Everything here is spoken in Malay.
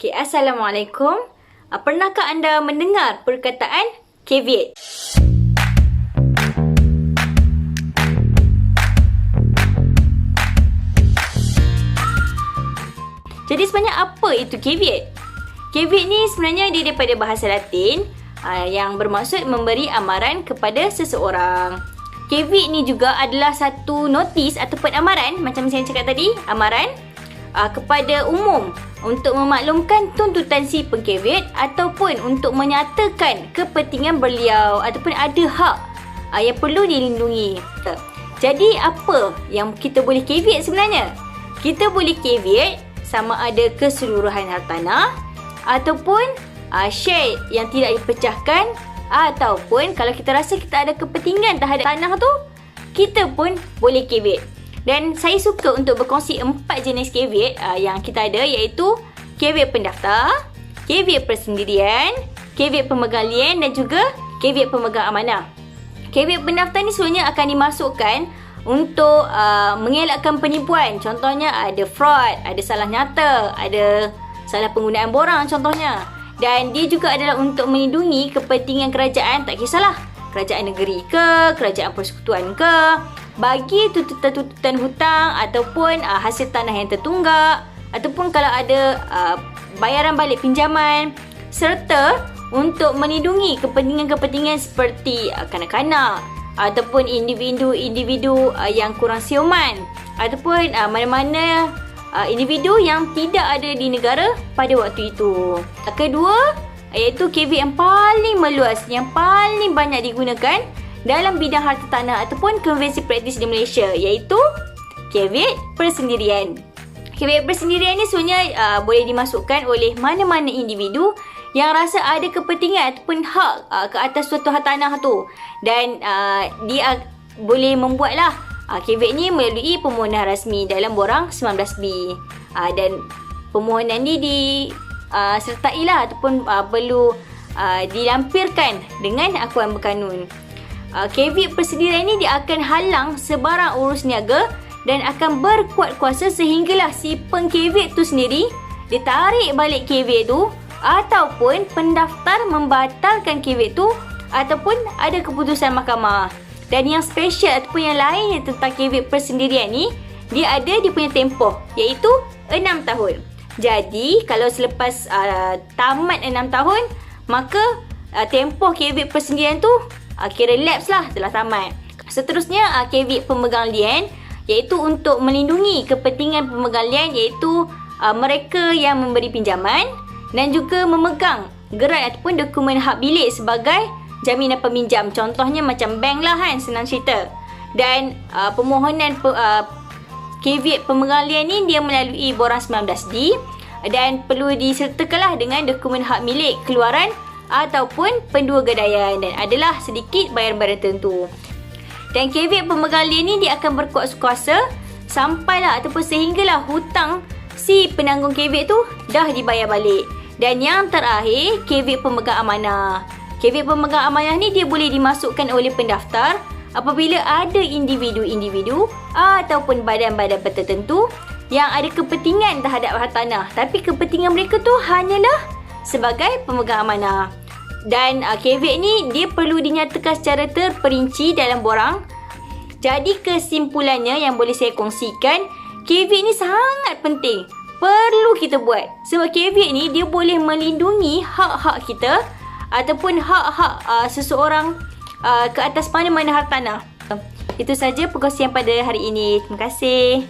Okay, Assalamualaikum. Pernahkah anda mendengar perkataan caveat? Jadi sebenarnya apa itu caveat? Caveat ni sebenarnya dia daripada bahasa Latin yang bermaksud memberi amaran kepada seseorang. Caveat ni juga adalah satu notis ataupun amaran, macam saya cakap tadi, amaran kepada umum untuk memaklumkan tuntutan si pengcaveat ataupun untuk menyatakan kepentingan beliau ataupun ada hak yang perlu dilindungi. Jadi apa yang kita boleh caveat sebenarnya? Kita boleh caveat sama ada keseluruhan hartanah ataupun share yang tidak dipecahkan, ataupun kalau kita rasa kita ada kepentingan terhadap tanah tu, kita pun boleh caveat. Dan saya suka untuk berkongsi 4 jenis caveat yang kita ada, iaitu caveat pendaftar, caveat persendirian, caveat pemegang lien dan juga caveat pemegang amanah. Caveat pendaftar ni sebenarnya akan dimasukkan untuk mengelakkan penipuan. Contohnya ada fraud, ada salah nyata, ada salah penggunaan borang contohnya. Dan dia juga adalah untuk melindungi kepentingan kerajaan, tak kisahlah kerajaan negeri ke, kerajaan persekutuan ke, bagi tuntutan-tuntutan hutang ataupun hasil tanah yang tertunggak, ataupun kalau ada bayaran balik pinjaman, serta untuk melindungi kepentingan-kepentingan seperti kanak-kanak ataupun individu-individu yang kurang siuman, ataupun mana-mana individu yang tidak ada di negara pada waktu itu. Kedua, iaitu caveat yang paling meluas, yang paling banyak digunakan dalam bidang harta tanah ataupun konvensi praktis di Malaysia, iaitu caveat persendirian. Caveat persendirian ni sebenarnya boleh dimasukkan oleh mana-mana individu yang rasa ada kepentingan ataupun hak ke atas suatu hartanah tu, dan dia boleh membuatlah caveat ni melalui permohonan rasmi dalam borang 19B. Dan permohonan ni disertailah ataupun perlu dilampirkan dengan akuan berkanun. Caveat persendirian ni dia akan halang sebarang urus niaga dan akan berkuat kuasa sehinggalah si pengcaveat tu sendiri ditarik balik caveat tu, ataupun pendaftar membatalkan caveat tu, ataupun ada keputusan mahkamah. Dan yang special ataupun yang lainnya tentang caveat persendirian ni, dia ada dia punya tempoh, iaitu 6 tahun. Jadi kalau selepas tamat 6 tahun, maka tempoh caveat persendirian tu kira lapse lah, telah tamat. Seterusnya caveat pemegang lien, iaitu untuk melindungi kepentingan pemegang lien, iaitu mereka yang memberi pinjaman dan juga memegang gerat ataupun dokumen hak bilik sebagai jaminan peminjam. Contohnya macam bank lah kan, senang cerita. Dan permohonan caveat pemegang lien ni dia melalui borang 19D dan perlu disertakanlah dengan dokumen hak milik keluaran ataupun pendua gadaian, dan adalah sedikit bayaran-bayaran tertentu. Dan caveat pemegang lien ni dia akan berkuat kuasa sampailah ataupun sehinggalah hutang si penanggung caveat tu dah dibayar balik. Dan yang terakhir, caveat pemegang amanah. Caveat pemegang amanah ni dia boleh dimasukkan oleh pendaftar apabila ada individu-individu ataupun badan-badan tertentu yang ada kepentingan terhadap hartanah, tapi kepentingan mereka tu hanyalah sebagai pemegang amanah. Dan caveat ni dia perlu dinyatakan secara terperinci dalam borang. Jadi kesimpulannya yang boleh saya kongsikan, caveat ni sangat penting, perlu kita buat. Sebab caveat ni dia boleh melindungi hak-hak kita ataupun hak-hak seseorang ke atas mana-mana hartanah. Itu saja perkongsian pada hari ini. Terima kasih.